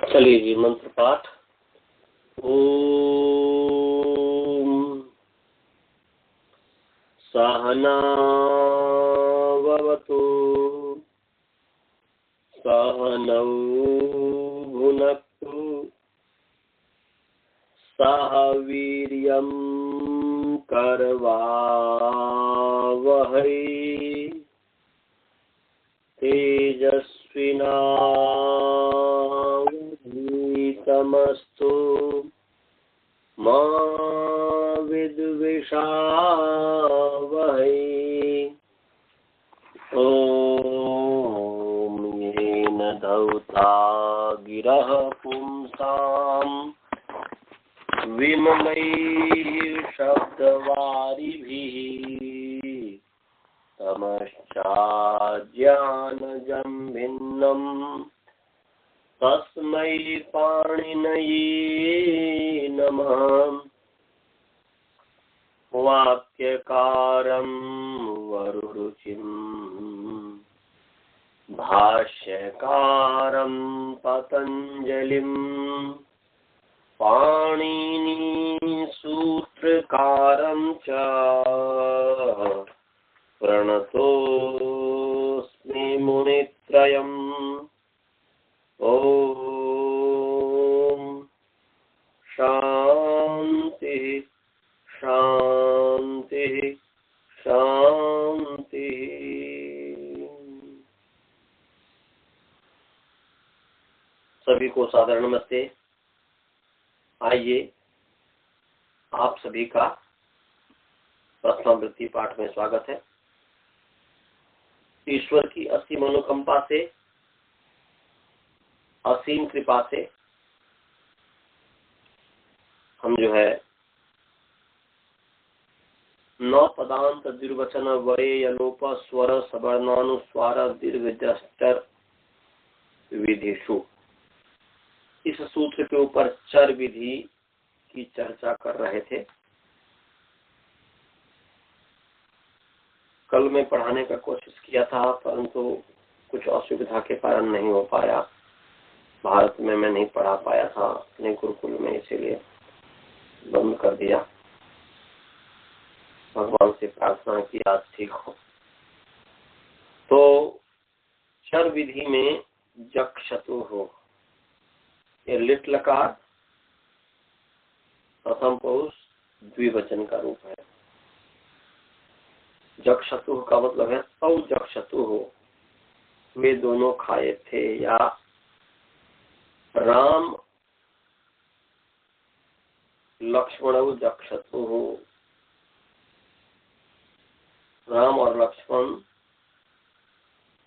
चलिए जी, मंत्र पाठ। ओम सहना भवतु सहनौ भुनक्तु सह वीर्यं करवावहै तेजस्विनावधीतमस्तु मा विद्विषावहै। ॐ येन धौता गिरः पुंसां विमलैः शब्दवारिभिः तमश्चाज्ञानजं भिन्नम् तस्मै पाणिनये नमः। वाक्यकारं वरुरुचिं भाष्यकारं पतञ्जलिं पाणिनी सूत्रकारं च प्रणतोऽस्मि मुनित्रयम्। ओम शांति शांति शांति। सभी को सादर नमस्ते। आइए आप सभी का प्रथमावृत्ति पाठ में स्वागत है। ईश्वर की असीम अनुकंपा से, असीम कृपा से हम जो है 9 पदांत द्विर्वचन वये यलोप स्वर सवर्णानुस्वार दीर्घ विधिषु, इस सूत्र के ऊपर चर विधि की चर्चा कर रहे थे। कल मैं पढ़ाने का कोशिश किया था, परंतु कुछ असुविधा के कारण नहीं हो पाया। भारत में मैं नहीं पढ़ा पाया था अपने गुरुकुल में, इसीलिए बंद कर दिया। भगवान से प्रार्थना की आज ठीक हो। तो चर विधि में जक्षतु हो, ये लिट लकार प्रथम पुरुष द्विवचन का रूप है। जक्षतु का मतलब है तौ जक्षतु हो, वे दोनों खाए थे, या राम लक्ष्मण जक्षतु हो, राम और लक्ष्मण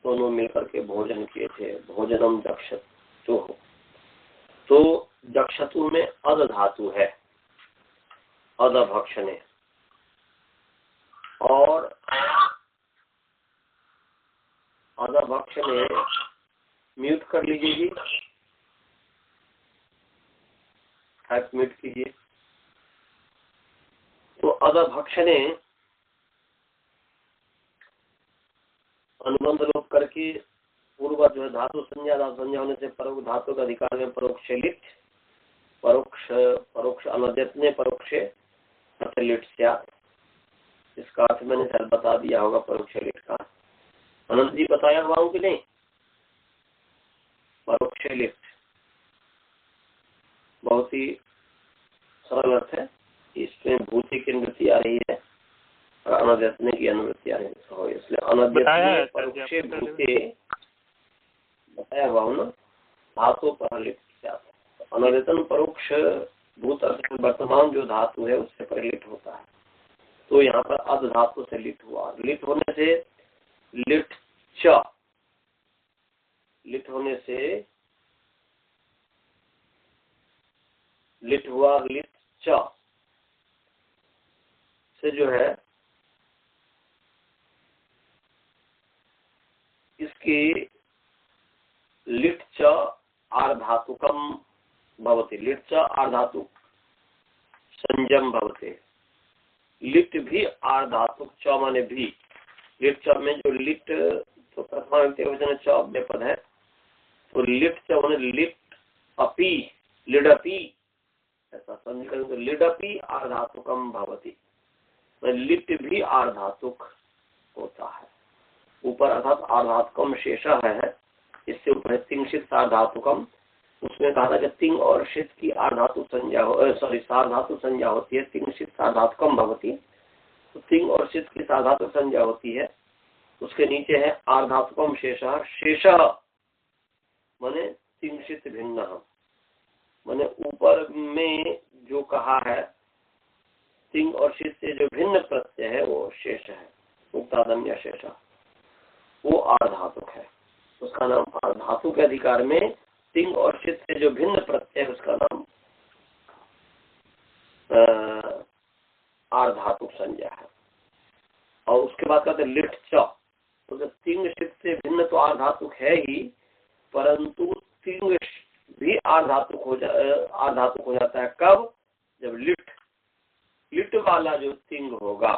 दोनों मिलकर के भोजन किए थे। भोजनम जक्षतु हो। तो जक्षतु में अद धातु है, अदभक्षणे। और अदभक्षणे म्यूट कर लीजिए जी, म्यूट कीजिए। तो अदभक्षणे अनुबंध लोप करके पूर्व जो है धातु संज्ञा होने से परोक्ष धातु का अधिकार में परोक्ष लिट, परोक्ष अनद्यतने परोक्षे लिट स्यात्। इसका अर्थ मैंने शायद बता दिया होगा परोक्ष लिट का। अनंत जी बताया हुआ हूँ कि नहीं? परोक्ष लिट बहुत ही सरल अर्थ है। इसमें भूति की अनुवृत्ति आ रही है और अनद्यतने की अनुवृत्ति आ रही है, इसलिए अनद्यतने परोक्षे भूते बताया हुआ हूँ ना, धातु परलिट स्यात्। अनद्यतन परोक्ष भूत वर्तमान जो धातु है उससे परिलिट होता है। तो यहाँ पर अध धातु से लिट हुआ। लिट होने से लिट च, लिट होने से लिट हुआ, लिट च से जो है इसकी लिट च आर्धातुकम भवति। लिट च आर्धातुक संजम भवते। लिट भी आर्धातुक, च माने भी। लिट च में जो लिट तो प्रथमा च अव्यय पद है, तो लिट च माने लिट अपि लिडपि, ऐसा समीकरण तो लिडपि आर्धातुकम भवति, लिट भी आर्धातुक होता है। ऊपर अर्थात आर्धातुकम शेषः है, इससे ऊपर तिंशित सार्धातुकम। उसमें कहा था कि तिंग और शित की आर्धातु संज्ञा सार्धातु संज्ञा होती है, तिंशित सार्धातुकम भवति। तो तिंग और शित की सार्धातु संज्ञा होती है। उसके नीचे है आर्धातुकम शेषः, शेषः माने तिंशित भिन्न, माने ऊपर में जो कहा है तिंग और शित से जो भिन्न प्रत्यय है वो शेष है, उक्तादन्य शेष, वो आर्धातुक है। उसका नाम आर्धातु के अधिकार में तिंग और शित से जो भिन्न प्रत्यय है उसका नाम आर्धातुक संज्ञा है। और उसके बाद कहते लिट च, तो तिंग शित से भिन्न तो आर्धातुक है ही, परंतु तिंग भी आर्धातुक हो जाता है। कब? जब लिट वाला जो तिंग होगा,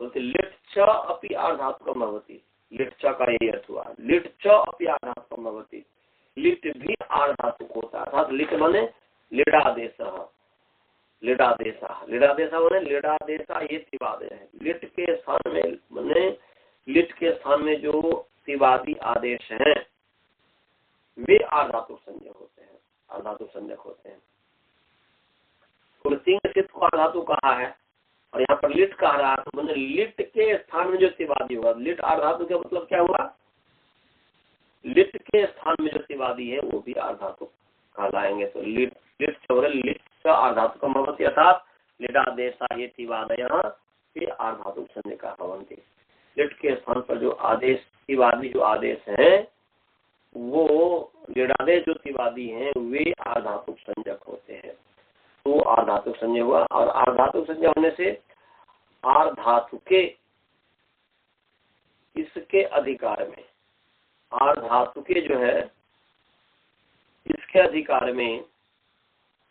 तो लिट च अपि आर्धातुकम भवति। लिट च का यही अर्थ हुआ, लिट च अपि आर्धातुकम भवति, लिट भी आर्धातुक होता है। अर्थात लिट माने लिडादेशः, लिडादेशः, लिडादेशः माने लिडादेशा ये तिवादय है। लिट के स्थान में माने लिट के स्थान में जो तिवादी आदेश हैं वे आर्धातुक संज्ञक होते हैं, आर्धातुक संज्ञक होते हैं। तो तिंग शित को आर्धातुक कहा है और यहाँ पर लिट कह रहा है, तो मैंने लिट के स्थान में जो तिवादी होगा, लिट आर्धातुक का मतलब क्या हुआ? लिट के स्थान में जो तिवादी है वो भी आर्धातुक कहलाएंगे। तो लिट लिट आर्धातुकम भवति, अर्थात लिडादेशा ये तिवादयः ये आर्धातुक संज्ञका भवन्ति। लिट के स्थान पर जो आदेश तिवादी जो आदेश है वो लिडादेश जो तिवादी हैं वे आर्धातुक संज्ञक होते हैं। तो आर्धातुक संज्ञा हुआ, और आर्धातुक संज्ञा होने से आर्धातुके इसके अधिकार में, आर्धातुके जो है इसके अधिकार में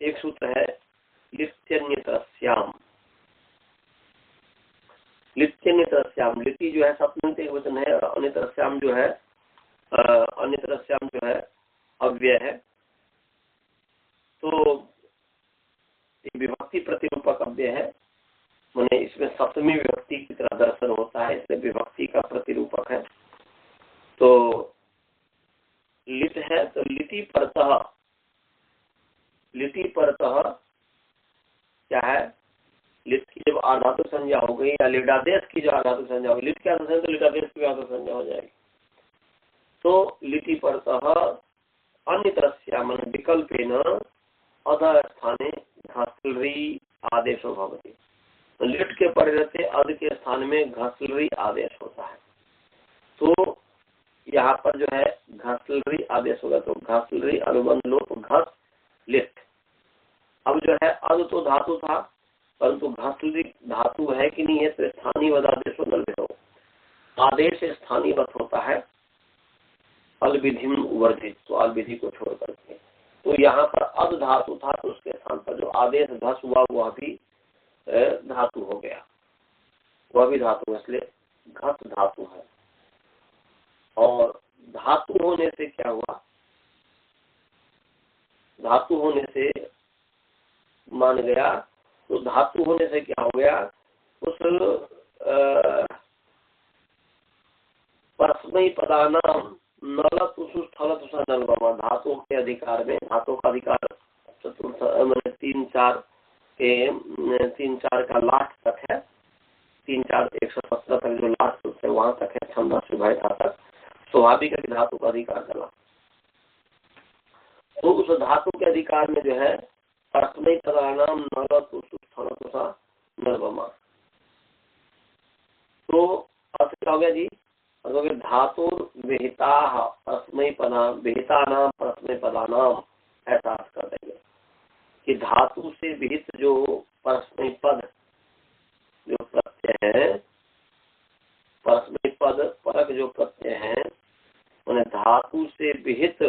एक सूत्र है लित्यन्यतरस्याम। लित्यन्यतरस्याम, लिटि जो है सप्तमी एक वचन है, और अन्यतरस्याम जो है अन्यतरस्याम जो है अव्यय है। तो विभक्ति प्रतिरूपक अव्यय है, माने इसमें सप्तमी विभक्ति की तरह दर्शन होता है, इसलिए विभक्ति का प्रतिरूपक है। तो लिट है तो लिटि परतः, लिटि परतः क्या है? लिट की जब आर्धातुक संज्ञा हो गई या लिडादेश की जो आर्धातुक संज्ञा होगी, लिट क्या तो लिडादेश की आर्धातुक संज्ञा हो जाएगी। तो लिटि परतः अन्यतरस्या माने विकल्पेन अध स्थाने घसलरी आदेशो भवति। लिट के परिवर्ते अध के स्थान में घसलरी आदेश होता है। तो यहाँ पर जो है घसलरी आदेश होगा, तो घसलरी अनुबंध लोप घस लिट। अब जो है अध तो धातु था, परंतु घसलरी धातु है कि नहीं है, तो स्थानीय वद आदेश हो, आदेश स्थानीय वत होता है अलविधिम वर्जित, तो अलविधि को छोड़ करके। तो यहाँ पर अध धातु था, तो उसके स्थान पर जो आदेश घस हुआ वह भी धातु हो गया, वह भी धातु, इसलिए घस धातु है। और धातु होने से क्या हुआ? धातु होने से मान गया, तो धातु होने से क्या हो गया? उस परस्मयी पदानाम नलतुषुस्थलतुषा नलबमा, धातु के अधिकार में, धातु का अधिकार चतुर्थ मैंने 3-4 का लास्ट तक है, 3-4 117 तक जो लास्ट है वहां तक है, छंदा सुभायता तक स्वाभाविक है कि धातु का अधिकार करना। तो उस धातु के अधिकार में जो है परस्मयी पदानाम नलतुषुस्थलतुषा नलबमा, तो अर्थ क्या हो गया जी? धातु विहिता परस्मयी पदा विहिता नाम परस्मयी पदानाम, ऐसा अर्थ कर देंगे कि धातु से विहित जो परस्मयी पद जो प्रत्यय है, परस्मयी पद परक जो प्रत्यय है, उन्हें धातु से विहित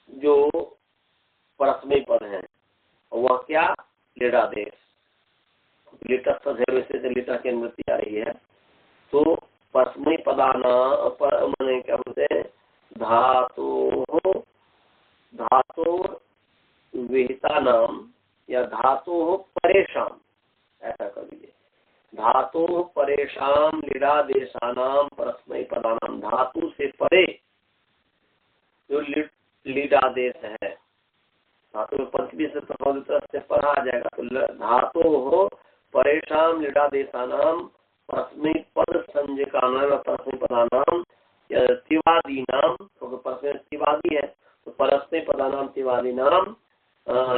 जो परस्मयी पद है वह क्या? लिडादेश, लिटस्थ से लिटा की अनुवृत्ति आ रही है। तो परस्मयी पदाना पर माने क्या बोलते हैं? धातु परेशान लीडादेशानाम परस्मैपदानाम, धातु से परे जो लीडादेश है, धातु में पंचमी से पर आ जाएगा, तो धातु हो परेशान लीडादेशानाम परस्मैपद संज्ञकानाम परस्मैपदानाम तिवादी नाम, तो परस्मै तिवादी है तो परस्मैपदानाम तिवादी नाम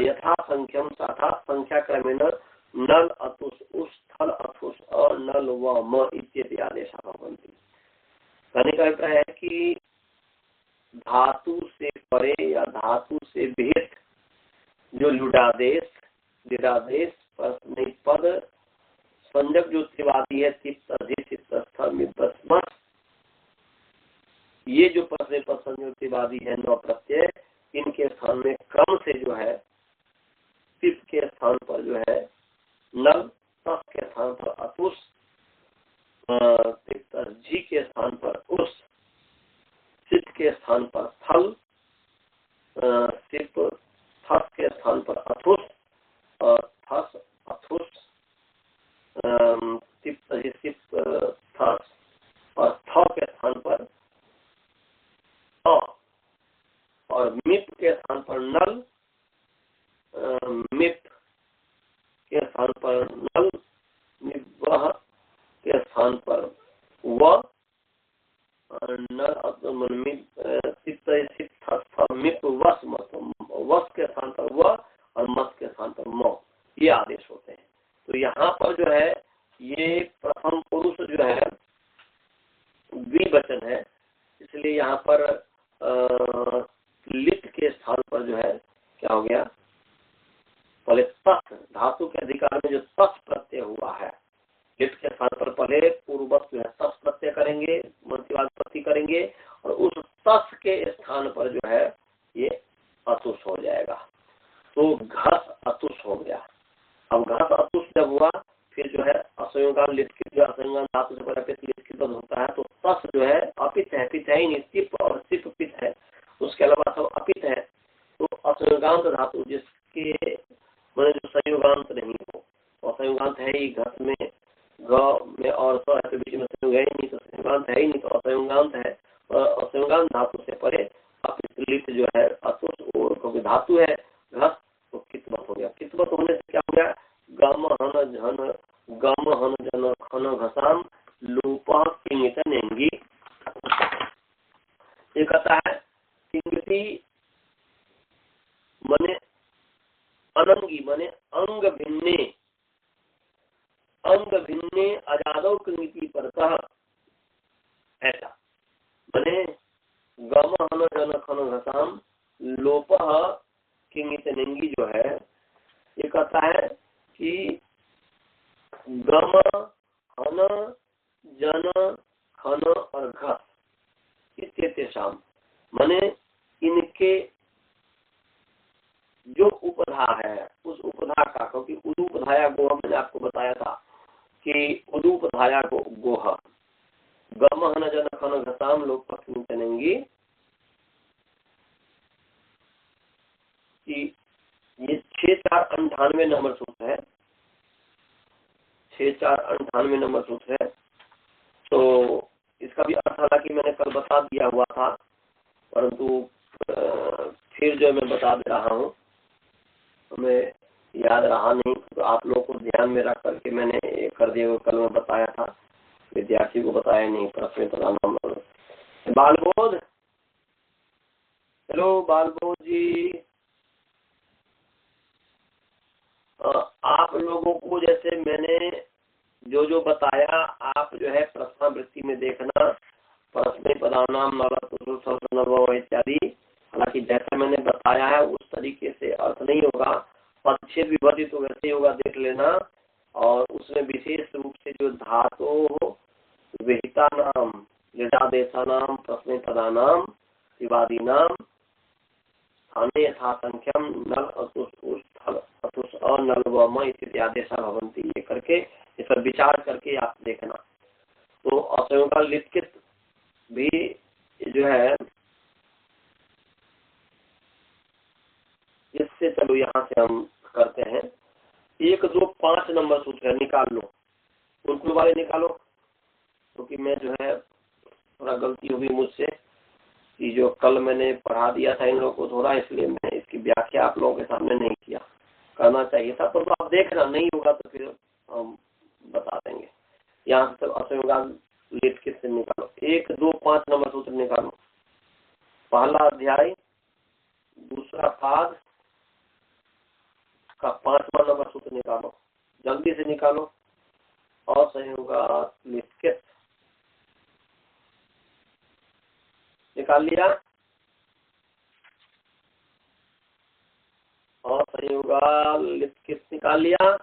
यथा संख्यम तथा संख्या क्रमेण नल अतुष उस थल अथुष और नल व म इत्यादि आदेशा भवन्ति। कहने का अभिप्राय है कि धातु से परे या धातु से विहित जो लुडादेश लीडादेश परस्मैपद संजक जो त्रिवादी है तिप्त अधि स्थल मिप्तस्म, ये जो परस्मैपद संजक त्रिवादी है नौ प्रत्यय, इनके स्थान में क्रम से जो है तिप के स्थान पर जो है नल, तस के स्थान पर अतुष, जी के स्थान पर उस, सिप के स्थान पर थल, सिप थस के स्थान पर अथुष और थस अथुष, सिप थस और थ के स्थान पर और मिप के स्थान पर नल, मिप के स्थान पर नल, वह के स्थान पर व, मिप वस मत, वस के स्थान पर व और मत के स्थान पर म, ये आदेश होते हैं। तो यहाँ पर जो है ये प्रथम पुरुष जो है द्विवचन है, इसलिए यहाँ पर लिट के स्थान पर जो है क्या हो गया, पहले तस्, धातु के अधिकार में जो तस् प्रत्यय हुआ है, लिट के स्थान पर पहले पूर्ववत जो है तस् प्रत्यय करेंगे, मंत्रिवाद प्रति करेंगे और उस तस् के स्थान पर जो है ये अतुष हो जाएगा, तो घस अतुष हो गया। अब घस अतुष जब हुआ फिर जो है असंयोगान लिटकित, जो असंयोगान धातु से परिपित लिटकित होता है, तो तस जो है अपित है, पित है ही नहीं, तिप और सिप पित है, उसके अलावा सब अपित है, तो असंयोगांत धातु जिसके मैंने जो संयोगांत नहीं हो, तो असंयोगांत है ही, घस में ग में और स है तो बीच में संयोग है ही नहीं, तो संयोगांत है ही नहीं, तो असंयोगांत है, और असंयोगांत धातु से परे अपित लिट जो है अतुष, क्योंकि धातु है घस तो कितवत हो गया। कितवत होने से क्या हो गया, गम हन झन गम हन जन खन घसाम लूप किंगित नेंगी। ये कहता है किंगति मने अनंगी मने अंग भिन्ने अजादव किंगति परतः, ऐसा मने गम हन जन खन घसाम लोप किंगित नेंगी जो है, ये कहता है कि गम हन जन खन और घस इत्येतेषाम, माने इनके जो उपधा है उस उपधा का, क्योंकि उदुपधाया गोह मैंने आपको बताया था कि उदुपधाया गोह गम हन जन खन घसाम लोप किंगित कि ये 6498 नंबर सूत्र है, 6498 नंबर सूत्र है। तो इसका भी अर्थ हालांकि मैंने कल बता दिया हुआ था, परंतु फिर जो मैं बता दे रहा हूँ, हमें याद रहा नहीं, तो आप लोगों को ध्यान में रख करके मैंने कर दिया, कल मैं बताया था, विद्यार्थी को बताया नहीं। प्रश्न प्रधान बालबोध, हेलो बालबोध जी, आप लोगों को जैसे मैंने जो जो बताया, आप जो है प्रश्नावृत्ति में देखना, परस्मैपदानाम नव इत्यादि, हालांकि जैसा मैंने बताया है उस तरीके से अर्थ नहीं होगा, पदच्छेद विभक्ति तो वैसे ही होगा, देख लेना। और उसमें विशेष रूप से जो धातु विहिता नाम लीडादेशानाम प्रश्नैपदानाम विवादीनाम स्थाने यथा संख्यम नल अतुष थल अतुष और नल व म इत्यादि आदेशा भवन्ति, ये करके इस पर विचार करके आप देखना। तो असंयोगान लिखित भी जो है, इससे चलो यहाँ से हम करते हैं। 1, 2, 5 नंबर सूत्र है, निकाल लो। उल्टू वाले निकालो, क्योंकि मैं जो है थोड़ा गलती हो गई मुझसे कि जो कल मैंने पढ़ा दिया था इन लोगों को थोड़ा, इसलिए मैं इसकी व्याख्या आप लोगों के सामने नहीं किया, करना चाहिए था। तो आप देखना, नहीं होगा तो फिर हम बता देंगे। यहाँ से सब असंयोगान लिट किससे निकालो, 1, 2, 5 नंबर सूत्र निकालो। पहला अध्याय दूसरा पाद का 5वां नंबर सूत्र निकालो, जल्दी से निकालो। असंयोगात लिट किस निकाल लिया, असंयोगात लिट किस निकाल लिया।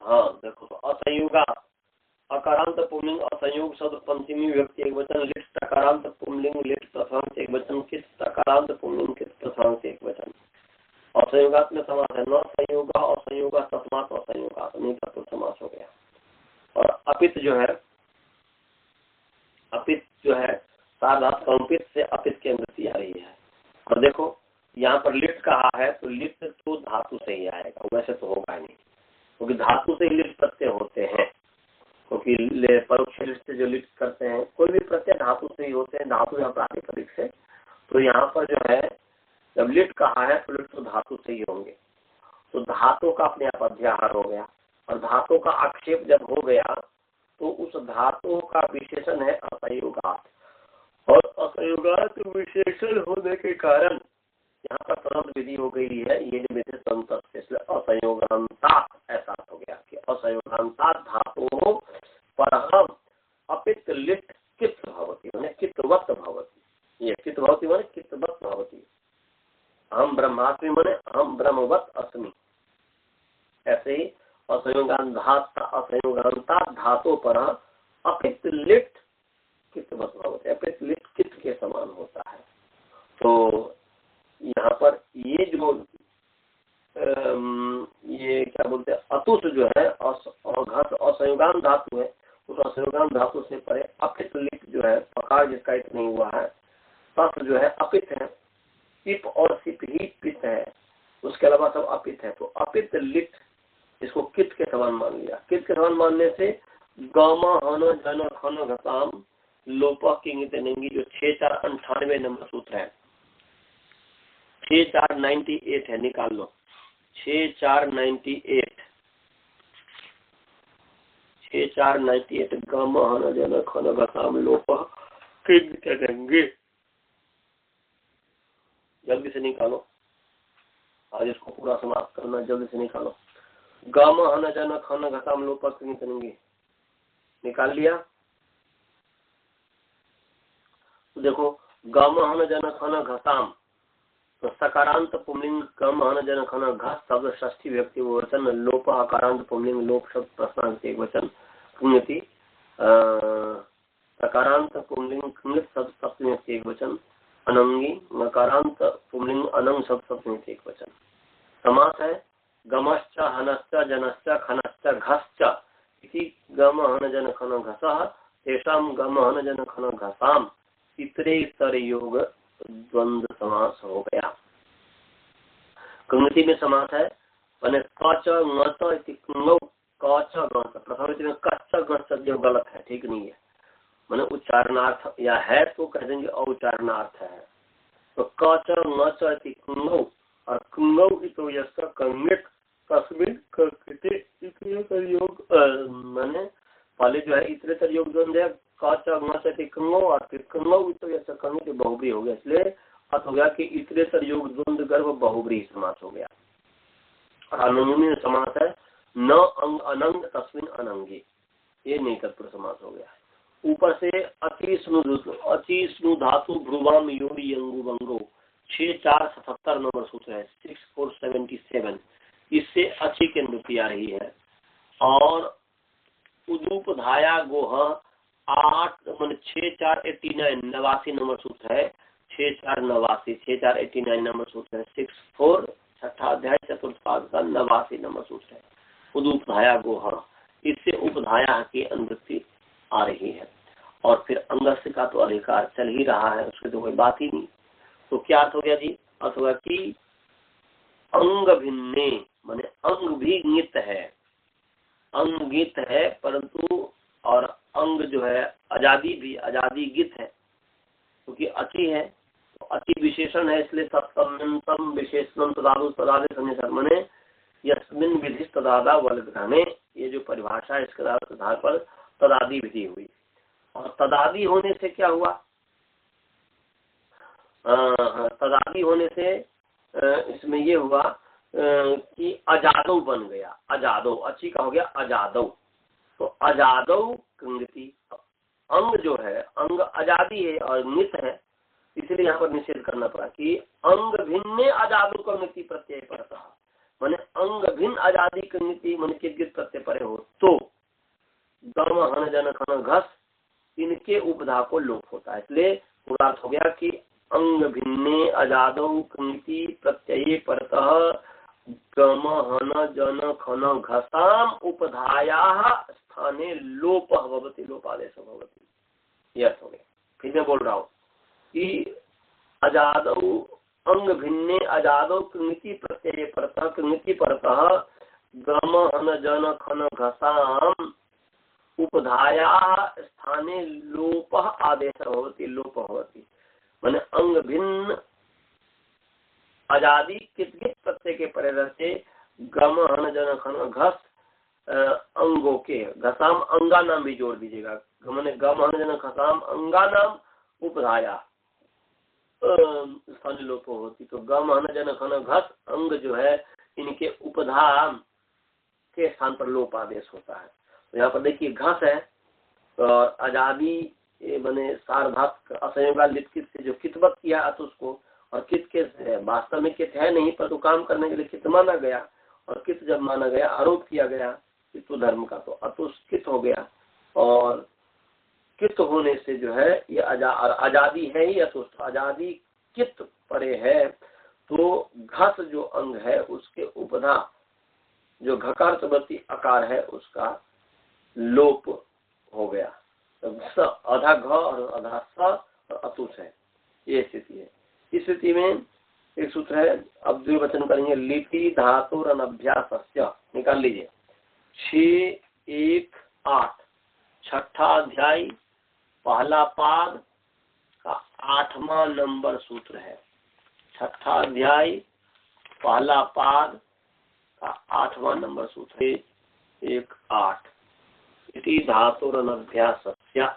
हाँ देखो, तो असंयोगा अकारांत पुल्लिंग असंयोग शब्द पंचमी व्यक्ति एक वचन, लिट टकारांत पुल्लिंग लिट प्रथमांत एक वचन, किस टकारांत पुल्लिंग किस प्रथमांत एक वचन। असंयोगात में समास है, न संयोगा असंयोगा तस्मात् असंयोगात, नहीं तत्पुरुष समास हो गया। और अपित जो है, अपित जो है साधात कंपित से अपित की अनुवृत्ति आ रही है। और देखो यहाँ पर लिट कहा है, तो लिट तो धातु से ही आएगा, वैसे तो होगा नहीं, क्योंकि धातु से ही लिट प्रत्यय होते हैं। क्योंकि परोक्ष लिट से जो लिट करते हैं, कोई भी प्रत्यय धातु से ही होते हैं, धातु या प्रातिपदिक से। तो यहाँ पर जो है जब लिट कहा है तो लिट तो धातु से ही होंगे, तो धातु का अपने आप अध्याहार हो गया। और धातु का आक्षेप जब हो गया तो उस धातु का विशेषण है असंयोगात, और असंयोगात विशेषण होने के कारण यहाँ पर तुरंत विधि हो गई है, ये विधि संतत, इसलिए असंयोगांता ऐसा हो गया कि असंयोगांता धातु पर हम अपित लिट कित भवती माने कितवत भवती, ये कित भवती माने कितवत भवती, हम ब्रह्मास्मि माने हम ब्रह्मवत अस्मि। ऐसे ही असंयोगांता धातु पर अपित लिट कितवत भवती, अपित लिट कित के समान होता है। तो यहाँ पर ये जो ये क्या बोलते हैं अतुष जो है असंयोगान धातु है, उस असंयोगान धातु से परे अपित लिट जो है, पकार जिसका इत नहीं हुआ है, तत् जो है अपित है, पिप और सिप ही पित है, उसके अलावा सब अपित है। तो अपित लिट इसको कित के समान मान लिया। कित के समान मानने से गामा हन जन खन घसाम लोपा किंगित नेंगी जो 6498 नंबर सूत्र है, 6498 है, निकाल लो 6498 गामा हन जन खन घसाम लोपा किंगित नेंगी, जल्दी से निकालो, आज इसको पूरा समाप्त करना, जल्दी से निकालो। गामा हन जन खन घसाम लोपा किंगित नेंगी निकाल लिया। तो देखो गामा हन जन खन घसाम, तो सकारांत पुंलिंग गम हन जन खन घस शब्द षष्ठी व्यक्ति वचन, लोप अकारांत पुंलिंग लोप शब्द प्रश्नांत एक वचन, कुंगति सकारांत पुंलिंग कुंगित शब्द सप्तमी एक वचन, अनंगी नकारांत पुंलिंग अनंग शब्द सप्तमी एक वचन। समास है गमश्च हनश्च जनश्च खनश्च घश्च इति गम हन जन खन घसः तेषां गम हन जन खन घसाम इतरेतर योग द्वंद्व समास हो गया। कंगति में समास है मैंने कच ngच इति कुंगौ कच गच, प्रथम में कच्च गच जो गलत है, ठीक नहीं है, मैंने उच्चारणार्थ या है तो कह देंगे अउच्चारणार्थ है। तो कच ngच इति कुंगौ और कुंगौ इतो यस्य कंगित तस्मिन् कृते इतरेतर योग, मैंने पहले जो है इतरेतर योग द्वंद्व है कच ngच इति कुंगौ और फिर कुंगौ इतो यस्य कंगित बहुब्री हो गया, इसलिए अर्थ हो गया कि इतरेतर योग द्वंद्व गर्भ बहुब्री समास हो गया। और अनंगी समास है न अंग अनंग तस्मिन् अनंगी, ये नहीं तत्पुरुष समास हो गया। ऊपर से अति स्नु धातु भ्रुवाम योरी यंगु बंगो 6477 नंबर सूत्र है 6477, इससे अच्छी की अनुवृत्ति आ रही है। और उदूप धाया गोह 8 मान 6489 89 नंबर सूत्र है 6489 नंबर सूत्र है 64 छठा अध्याय चतुर्थ पाद का 89 नंबर सूत्र है उदुपधाया गोह, इससे उपधाया की अनुवृत्ति आ रही है। और फिर अंगस्य का तो अधिकार चल ही रहा है, उसकी तो कोई बात ही नहीं। तो क्या अर्थ हो गया जी? अर्थ होगा कि अंग भिन्ने माने अंग भी ङित है, अंग ङित है, परंतु और अंग जो है अजादी भी, अजादी गित है, क्योंकि अति है तो अति विशेषण है, इसलिए सप्तम विशेषण तदादु तदादि सन्निसर्ग मने यस्मिन विधि तदादा वलग्रहणे, ये जो परिभाषा है इसके आधार पर तदादि विधि हुई। और तदादि होने से क्या हुआ, तदादि होने से इसमें ये हुआ कि अजादव बन गया, अजादव, अच्छी का हो गया अजादव, तो अजादव कृंगति, अंग जो है अंग अजादी है और नित है, इसलिए यहाँ पर निषेध करना पड़ा कि अंग भिन्न अजादु कृंगति प्रत्यय पड़ता, माने अंग भिन्न आजादी कृंगति मन के गिर प्रत्यय परे हो तो गम हन जन खन घस इनके उपधा को लोप होता है, इसलिए पूर्वार्थ हो गया कि अंग भिन्ने अजादौ कृंगति प्रत्यये परतः गम हन जन खन घसाम उपधायाः स्थाने लोप भवति, लोपादेश भवति, यह हो गया। फिर मैं बोल रहा हूँ कि अजादौ अंग भिन्ने अजादौ कृंगति प्रत्यये परतः, कृंगति परतः गम हन जन खन घसाम उपधायाः स्थाने लोप आदेश भवति, लोप भवति, माने अंग भिन्न आजादी कित प्रत्यय के परे रहते गम हन जन खन घस अंगों के, घसाम अंगा नाम भी जोड़ दीजिएगा, गम हन जन घसाम अंगा नाम उपधाया स्थानीय लोप होती, तो गम हन जन खन घस अंग जो है इनके उपधा के स्थान पर लोप आदेश होता है। तो यहाँ पर देखिए घस है और आजादी बने सार्वधातुक असंयोगा लिपकित से जो कितवत किया अतुष को, और कित के वास्तव में कित है नहीं पर तो काम करने के लिए कित माना गया, और कित जब माना गया आरोप किया गया कितु धर्म का, तो अतुष कित हो गया, और कित होने से जो है ये आजादी है ही अतुष, आजादी कित परे है, तो घस जो अंग है उसके उपधा जो घकार चबती आकार है उसका लोप हो गया, तो आधा घ और आधा स और अतुष है, ये स्थिति है। इस स्थिति में एक सूत्र है, अब द्विवचन करेंगे, लिपि धातु अनभ्यासस्य, निकाल लीजिए 6-1-8 छठा अध्याय पहला पाद का 8वां नंबर सूत्र है, छठा अध्याय पहला पाद का 8वां नंबर सूत्र है 1-8 इति धातुरनभ्यासस्य,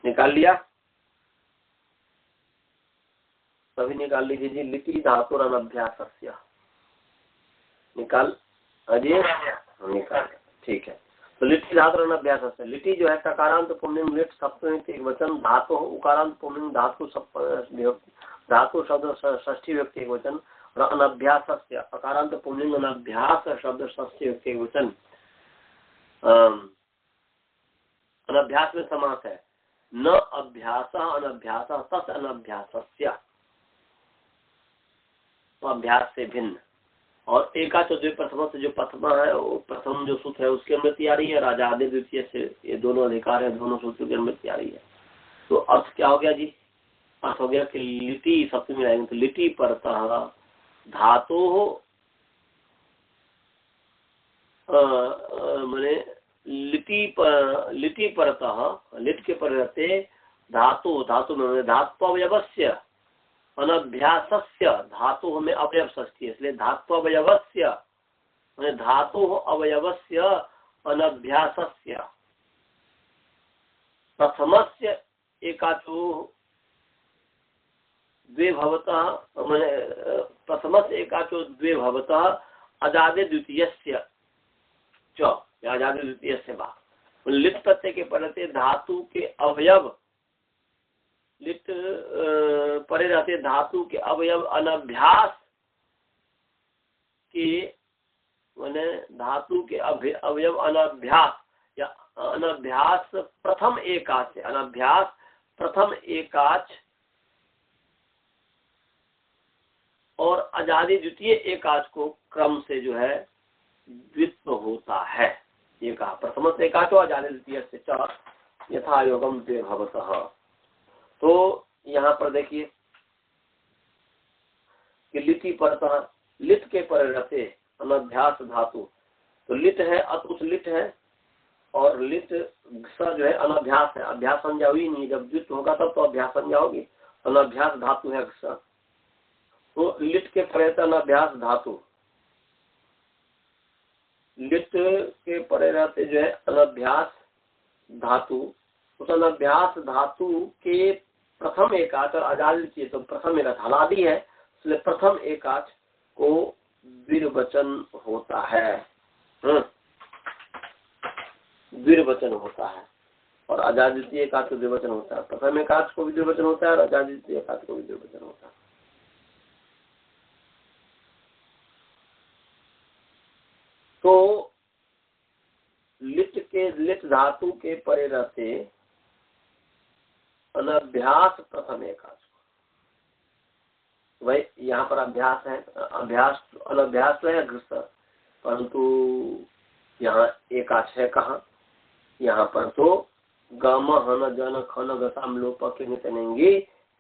निकाल लिया, सभी निकाल लीजिए जी, लिटि धातुरनभ्यासस्य, निकाल अजय निकाल, ठीक है। तो लिटि धातुरनभ्यासस्य, लिटि जो है टकारांत पुल्लिंग लिट सप्तमी एक वचन, धातु उकारांत पुल्लिंग धातु धातु शब्द षष्ठी व्यक्ति एक वचन, और अनभ्यासस्य अकारांत पुल्लिंग अनभ्यास शब्द षष्ठी व्यक्ति एक वचन। अनभ्यास में समास है, न अभ्यास अनभ्यास तस् अनभ्यासस्य, तो अभ्यास से भिन्न, और एकाचो द्विप्रथम से जो प्रथमा है वो प्रथम जो सूत्र है उसकी अनुमति आ रही है, राजा आदि द्वितीय से ये दोनों अधिकार है, दोनों सूत्र की अनुमति आ रही है। तो अर्थ क्या हो गया जी, अर्थ हो गया कि लिटि सप्तमी आएंगे तो लिटि परतः धातु माने लिटि परतः लिट के पर रहते धातु, धातु में धात्वयवस्य अनभ्यासस्य, धातु में अवयव षष्ठी है इसलिए धात्वयवस्य माने धातु अवयवस्य अनभ्यासस्य, प्रथमस्य एकाचो द्वे भवतः माने प्रथमस्य एकाचो द्वे भवतः अजादे द्वितीयस्य च, आजादी द्वितीय से बात लिट प्रत्यय के पढ़ते धातु के अवयव, लिट परे रहते धातु के अवयव अनभ्यास के माने धातु के अवयव अनभ्यास या अनभ्यास प्रथम एकाच से, अनभ्यास प्रथम एकाच और आजादी द्वितीय एकाच को क्रम से जो है द्वित्व होता है, ये कहा प्रथम से एकाचो आजादी द्वितीय से च यथा योगम द्वे भवतः। तो यहाँ पर देखिए कि लिटि परतः लिट के पर रहते अनभ्यास धातु, तो लिट है, अतुष लिट है, और लिट स जो है अनभ्यास है, अभ्यास संज्ञा हुई नहीं, जब द्वित होगा तब तो अभ्यास संज्ञा होगी, अनभ्यास धातु है स। तो लिट के परे अनभ्यास धातु, लिट के परे रहते जो है अनभ्यास धातु, उस अनभ्यास धातु के प्रथम एकाच और अजाल चाहिए तो प्रथम एकाच हलादी है, इसलिए प्रथम एकाच को द्विर्वचन होता है, द्विर्वचन होता है, और अजादितीय एकाच को द्विवचन होता है। प्रथम एकाच को भी द्विवचन होता है और अजादितीय एकाच को भी द्विवचन होता है। तो लिट धातु के परे रहते अनभ्यास प्रथम एकाच, वही यहाँ पर अभ्यास है, अभ्यास अनभ्यास तो है घृत, परंतु यहाँ एकाच है कहाँ, यहाँ पर तो गम हन जन खन गसाम लोप के नितनेंगे,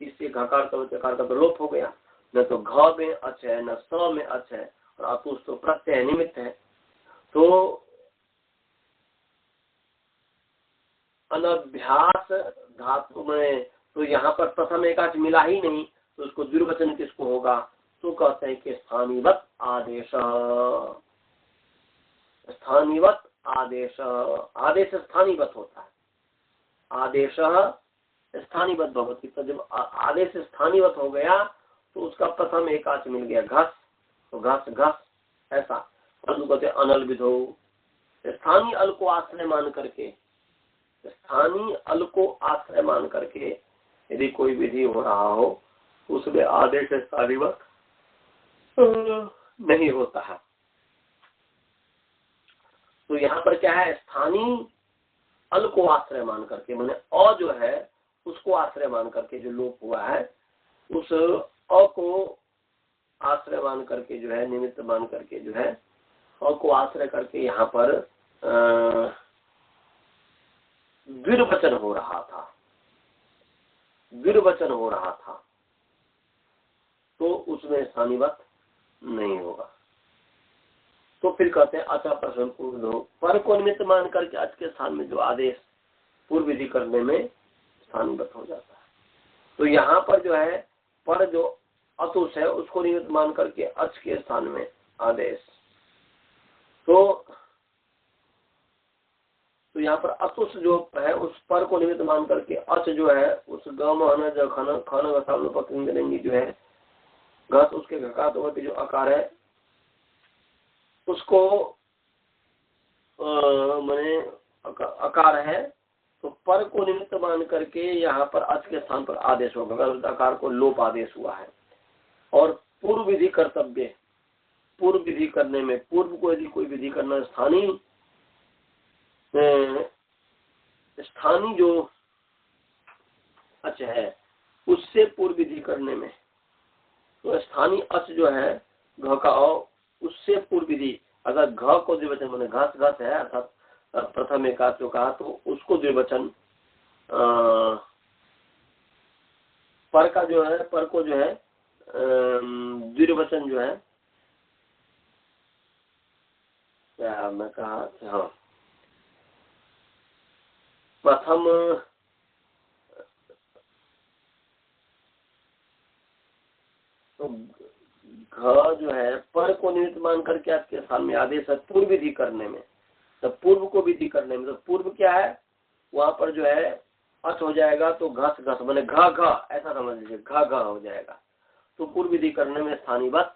इससे घकार का तो लोप हो गया, न तो घ में अच है न स में अच है, और अतुष तो प्रत्यय निमित्त है। तो अनभ्यास धातु में तो यहाँ पर प्रथम एकाच मिला ही नहीं, तो उसको द्विवचन किसको होगा, तो कहते हैं कि स्थानीवत आदेश, स्थानीवत आदेश, आदेश स्थानीवत होता है, आदेश स्थानीवत भवति, तो जब आदेश स्थानीवत हो गया तो उसका प्रथम एकाच मिल गया घस, तो घस घस ऐसा। कहते अनल विधो, स्थानीय अल को आश्रय मान करके, स्थानीय अल को आश्रय मान करके यदि कोई विधि हो रहा हो तो उसमें आदेश स्थानीवत नहीं होता है। तो यहाँ पर क्या है, स्थानीय अल को आश्रय मान करके, मैंने अ जो है उसको आश्रय मान करके जो लोप हुआ है, उस अ को आश्रय मान करके जो है, निमित्त मान करके जो है, अ को आश्रय करके यहाँ पर द्विर्वचन हो रहा था, द्विर्वचन हो रहा था, तो उसमें स्थानीवत नहीं होगा। तो फिर कहते हैं अचा प्रश्न पूर्व पर को निमित्त मान करके अच के स्थान में जो आदेश पूर्व विधि करने में स्थानीवत हो जाता है। तो यहाँ पर जो है पर जो अतुष है उसको निमित्त मान करके अच के स्थान में आदेश, तो यहाँ पर अतुष जो है उस पर को निमित्त मान करके अच जो है उस गम खन खन देंगे जो है घस, उसके घका तो जो आकार है उसको माने आकार है, तो पर को निमित्त मान करके यहाँ पर अच के स्थान पर आदेश होगा, उस आकार को लोप आदेश हुआ है। और पूर्व विधि कर्तव्य, पूर्व विधि करने में, पूर्व को यदि कोई विधि करना, स्थानीय स्थानीय जो अच है उससे पूर्व विधि करने में, तो स्थानीय अच जो है घ का उससे पूर्व विधि, अगर घ को द्विवचन माने घास घास है अर्थात प्रथम एकाच जो कहा, तो उसको द्विवचन पर का जो है, पर को जो है द्विवचन जो है, क्या मैं कहा, हाँ प्रथम तो घ जो है पर को निमित्त मान करके आपके स्थान में आदेश है पूर्व विधि करने में, तो पूर्व को विधि करने में, तो पूर्व क्या है वहां पर जो है अच हो जाएगा, तो घस घस मैंने घ घ ऐसा समझ लीजिए, घ घ हो जाएगा, तो पूर्व विधि करने में स्थानीवत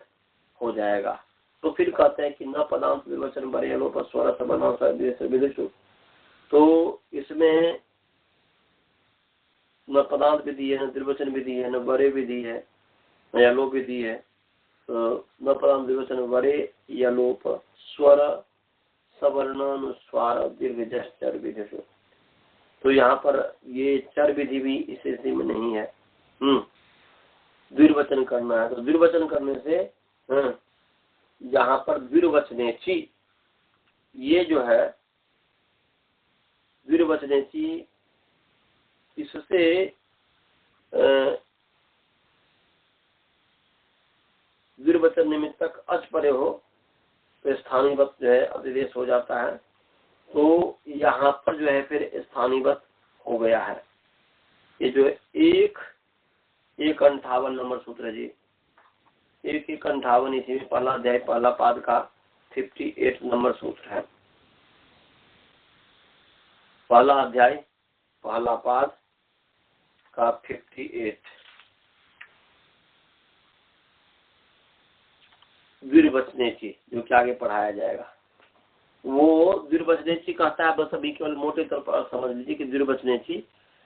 हो जाएगा। तो फिर कहते हैं कि न पदांत विवचन बड़े लोप स्वर विदिशु, तो इसमें न पदांत विधि है, न त्रिवचन विधि है, न बड़े विधि है, न या लोप विधि है। तो न पदांत विवचन बड़े या लोप स्वर सवर्णानुस्वार दीर्घ चर विधि, तो यहाँ पर ये चर विधि भी इस स्थिति में नहीं है। द्विर्वचन करना है, तो द्विर्वचन करने से यहाँ पर द्विर्वचनेची, ये जो है द्विर्वचनेची, इससे द्विर्वचन निमित्तक अच परे हो, तो स्थानीयवत जो है अधिदेश हो जाता है। तो यहाँ पर जो है फिर स्थानीयवत हो गया है। ये जो है 1:58 नंबर सूत्र है जी, 1:58 इसी में पहला अध्याय पहला पाद का 58 नंबर सूत्र है। पहला अध्याय पहला पाद का 58 द्विर्वचनेची, जो कि आगे पढ़ाया जाएगा। वो द्विर्वचनेची कहता है, बस अभी केवल मोटे तौर पर समझ लीजिए कि द्विर्वचनेची,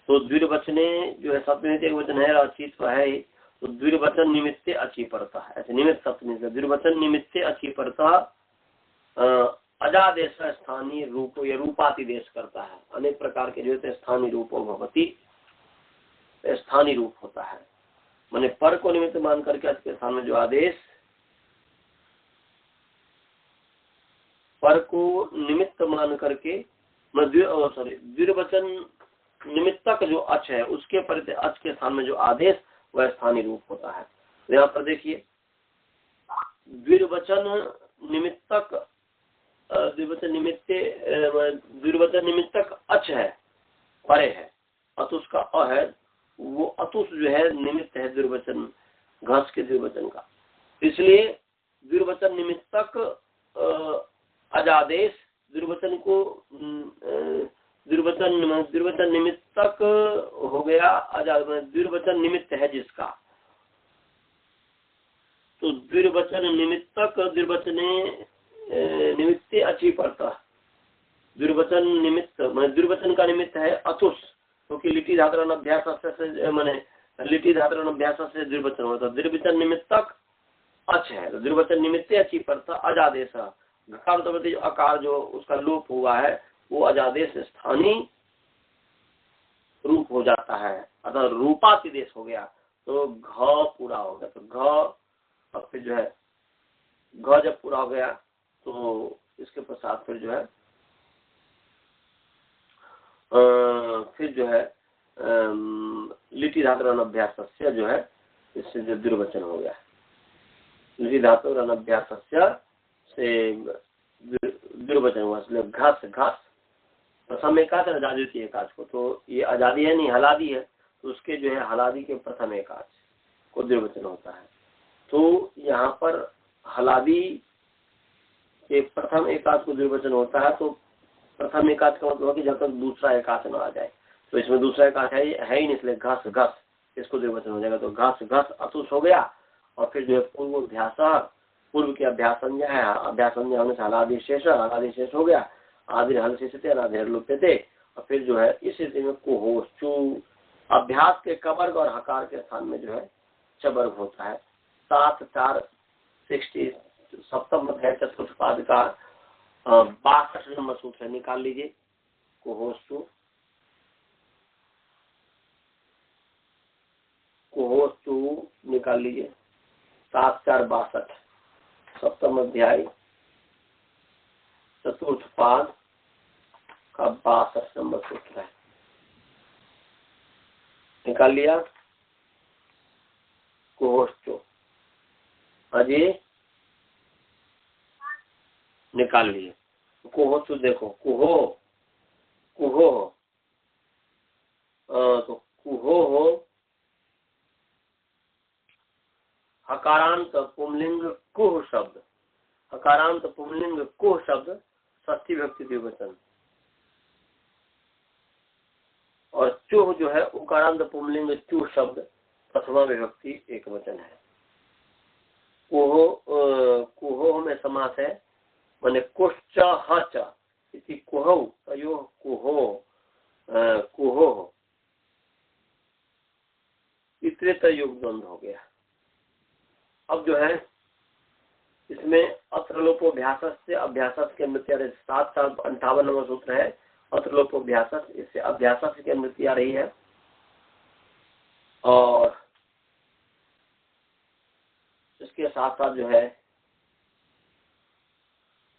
तो द्विर्वचने जो है सप्तमी एक वचन है और अचित है ही, तो द्विर्वचन निमित्ते अची पड़ता है, ऐसे निमित्त सप्तमी से द्विर्वचन निमित्ते अची पड़ता अजादेश स्थानीय रूप या रूपातिदेश करता है। अनेक प्रकार के जो है स्थानीय रूपों भवती, स्थानीय रूप होता है, माने पर को निमित्त मान करके इसके स्थान में जो आदेश, पर को निमित्त मान करके द्विर्वचन निमित्तक जो अच है उसके परित अच के स्थान में जो आदेश वह स्थानीय रूप होता है। तो यहाँ पर देखिए द्विर्वचन निमित्तक, द्विर्वचन निमित्तक अच है, परे है, अतुष का अ है, वो अतुष जो है निमित्त है द्विर्वचन घस के द्विर्वचन का, इसलिए द्विर्वचन निमित्तक अजादेश द्विर्वचन को द्विर्वचन निमित्तक हो गया, द्विर्वचन निमित्त है जिसका, तो द्विर्वचन निमित्तक द्विर्वचने निमित्ते अची पड़ता, द्विर्वचन निमित्त माने द्विर्वचन का निमित्त है अतुष, क्योंकि लिटि धातुरण अभ्यास से माने लिटि धातुरण अभ्यास से द्विर्वचन होता, द्विर्वचन निमित्तक अच है, तो द्विर्वचन निमित्ते अची पड़ता अजादेश, घकार जो आकार जो उसका लोप हुआ है वो अजादेश स्थानीय रूप हो जाता है, अतः रूपातिदेश हो गया, तो घ पूरा हो गया, तो घ अब फिर जो है घ जब पूरा हो गया तो इसके पश्चात फिर जो है फिर जो है लिटि धातुरण अभ्यास से जो है इससे जो द्विर्वचन हो गया, लिटि धातुरण अभ्यास से द्विर्वचन हुआ, इसलिए घास घास प्रथम एकाच अजादी एकाच को, तो ये आजादी है नहीं हलादी है, तो उसके जो है हलादी के प्रथम एकाच को द्विर्वचन होता है। तो यहाँ पर हलादी के प्रथम एकाच को द्विर्वचन होता है, तो प्रथम एकाच का मतलब कि जब तक दूसरा एकाच न आ जाए, तो इसमें दूसरा एकाच है ही नहीं, इसलिए घस घस इसको द्विर्वचन हो जाएगा, तो घस घस अतुष हो गया, और फिर जो है पूर्व अभ्यास, पूर्व की अभ्यास संज्ञा है, अभ्यास संज्ञा होने से हलादि शेष हो गया, आदि हल शेषते अनादि लुप्यते, और फिर जो है इस स्थिति में कुहोश चू अभ्यास के कवर्ग और हकार के स्थान में जो है चवर्ग होता है। 7:4 सप्तम अध्याय चतुर्थ पाद का 62 नंबर सूत्र निकाल लीजिए, कुहोश चू निकाल लीजिए, 7:4 सप्तम अध्याय चतुर्थ पाद का 62 नंबर सूत्र है, निकाल लिया। कुहोश्चो अजय निकाल लिए, कुहोश्चो देखो कुहो कुहो तो कुहो हो हकारांत पुंलिंग कुह शब्द, हकारांत पुंलिंग कुह शब्द षष्ठी विभक्ति द्विवचन, और चूह जो है उकारांत पुंलिंग चूह शब्द प्रथमा विभक्ति एक वचन है। कुहो में समास है, माने कुश्च हच इति कुहो तयोः कुहो कुहो इतरेतर योग द्वंद्व हो गया। अब जो है इसमें अत्रलोपोभ्यास से अभ्यास के मृत्यु 7:58 नंबर सूत्र है, अत्रलोपोभ्यास इससे अभ्यास की मृत्यु आ रही है, और इसके साथ साथ जो है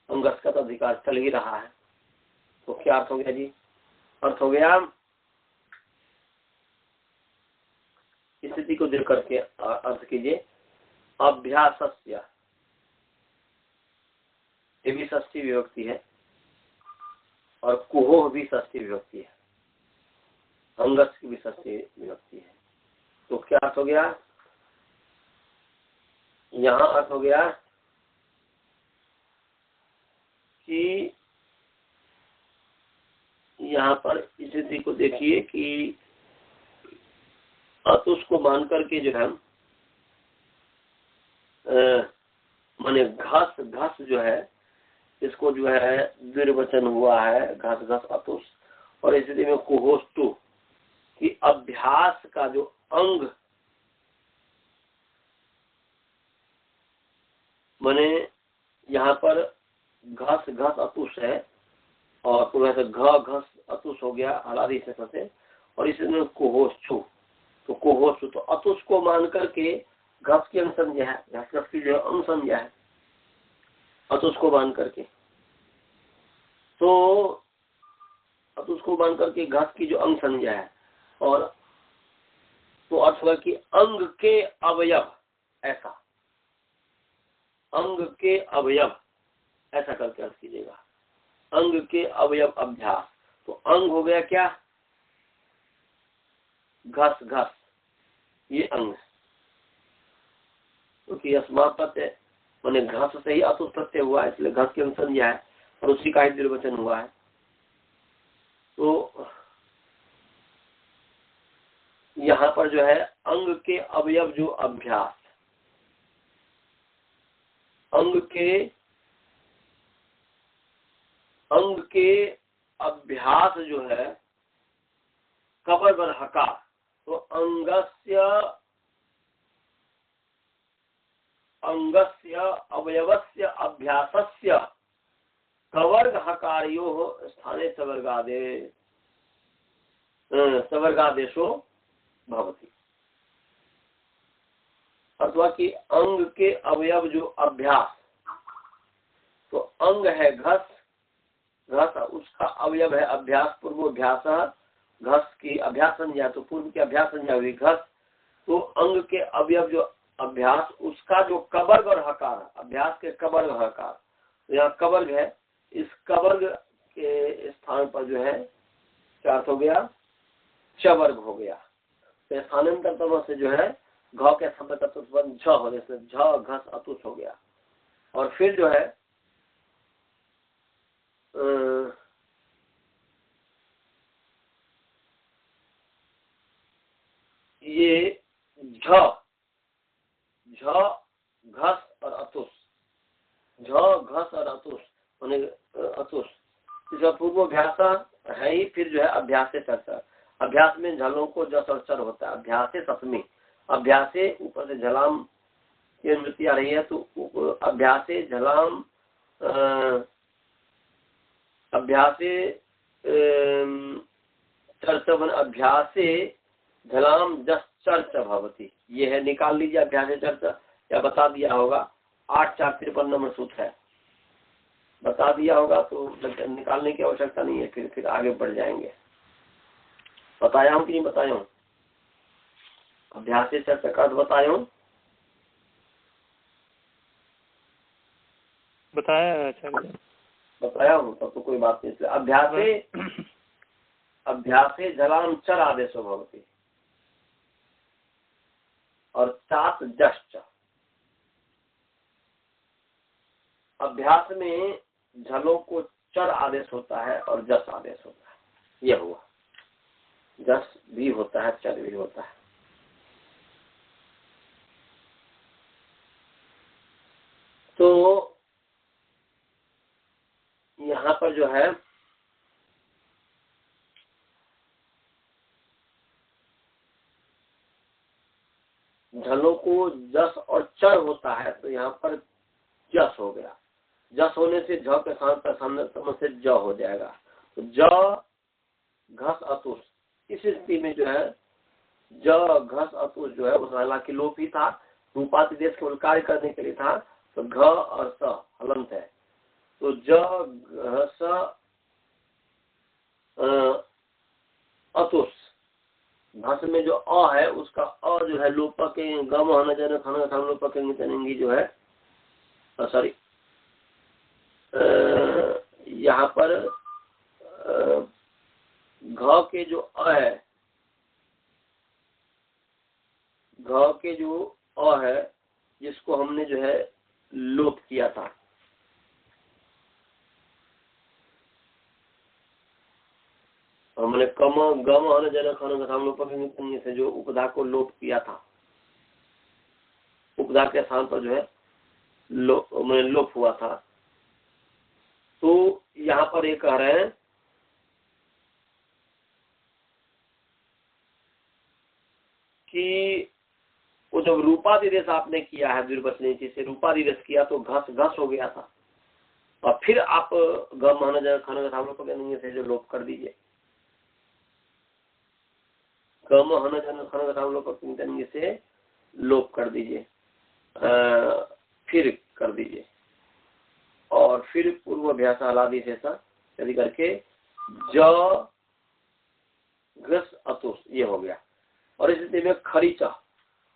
अंगस्कत अधिकार चल ही रहा है। तो क्या अर्थ हो गया जी? अर्थ हो गया स्थिति को देख करके अर्थ कीजिए, अभ्यासस्य ये भी षष्ठी विभक्ति है और कुहोह भी षष्ठी विभक्ति है, अंगस की भी षष्ठी विभक्ति है। तो क्या अर्थ हो गया, यहाँ अर्थ हो गया कि यहाँ पर स्थिति को देखिए कि अतुष को मान करके जो है माने घस घस जो है इसको जो है द्विवचन हुआ है, घस घस अतुष। और स्थिति में कुहोस्तु कि अभ्यास का जो अंग माने यहाँ पर घस घस अतुष है और तो वैसे घ घस अतुष हो गया हलादी से फंसे। और इसमें कुहोस्तु, तो कुहोस्तु तो अतुष को मान करके घस की अंग संज्ञा है, घस की जो अंग संज्ञा है अतुष को मान करके। तो अतुष को मान करके घस की जो अंग संज्ञा है और तो अर्थ हुआ कि अंग के अवयव, ऐसा अंग के अवयव ऐसा करके अर्थ कीजिएगा, अंग के अवयव अभ्यास। तो अंग हो गया क्या, घस घस ये अंग, क्योंकि अस्मात् प्रत्यय मैंने घस से ही अतुष प्रत्यय हुआ है, इसलिए घस की अंग संज्ञा है और उसी का ही द्विवचन हुआ है। तो यहाँ पर जो है अंग के अवयव जो अभ्यास, अंग के अभ्यास जो है कवर्ग और हकार, तो अंगस्य अवयवस्य अभ्यासस्य कवर्ग हकार्योः स्थाने सवर्गादेशो भवति। अथवा कि अंग के अवयव जो अभ्यास, तो अंग है घस, घस उसका अवयव है अभ्यास, पूर्वोभ्यास, घस की अभ्यास संज्ञा, तो पूर्व की अभ्यास संज्ञा हुई घस। तो अंग के अवयव जो अभ्यास उसका जो कवर्ग और हकार, अभ्यास के कवर्ग हकार, तो यहाँ कवर्ग है, इस कवर्ग के स्थान पर जो है क्या अर्थ हो गया, चवर्ग हो गया। तो स्थानांतर से जो है घ के शब्द का उत्पन्न झ होने से झ घस अतुष हो गया। और फिर जो है ये झ घस और अतुष, झ घस और अतुष माने अतुष इसका पूर्वोभ्यास है ही। फिर जो है अभ्यास से चर्चा, अभ्यास में झलों को जस और चर होता है, अभ्यास से सप्तमी, अभ्यास से ऊपर से झलाम की अनुवृत्ति आ रही है, तो अभ्यास से झलाम अभ्यास से चर्चवन, अभ्यास से झलाम जस चर्च भवती, ये है, निकाल लीजिए अभ्यास से चर्चा, या बता दिया होगा 8-4-53 नंबर सूत्र है, बता दिया होगा तो निकालने की आवश्यकता नहीं है, फिर आगे बढ़ जाएंगे। बताया हूँ कि नहीं बताया हूँ, अभ्यास से चर्चा का बताया हूँ, बताया हूँ, तब तो कोई बात नहीं। इसलिए अभ्यास से झलाम चर आदेशो भवती और चात जश्च, अभ्यास में झलों को चर आदेश होता है और जस आदेश होता है, यह हुआ, जस भी होता है चर भी होता है। तो यहाँ पर जो है झलों को जस और चर होता है, तो यहाँ पर जस हो गया, जस होने से झ के साथ से ज हो जाएगा, तो ज घस अतुष, इस स्थिति में जो है ज घस अतुष जो है उस हालांकि लोप ही था, रूपाति देश केवल कार्य करने के लिए था, तो घ और स हलंत है, तो ज घस अतुष, घस में जो अ है उसका अ जो है लोपक गम होना जाना खाना लोपक जो है सॉरी यहाँ पर घ के जो अ है, घ के जो अ है जिसको हमने जो है लोप किया था, हमने कम गम और जन खन हम लोग से जो उपधा को लोप किया था, उपधा के स्थान पर जो है लोप हुआ था। तो यहाँ पर ये कह रहे हैं कि वो जब रूपादिदेश आपने किया है द्विवचनी से रूपादिदेश किया तो घस घस हो गया था, और फिर आप गम हन जन खन हम लोग से जो लोप कर दीजिए, गम हन जन खन हम लोग से लोप कर दीजिए, फिर कर दीजिए, और फिर पूर्व अभ्यास आलादि से यदि करके ज घस अतुस ये हो गया। और इस स्थिति में खरीचा,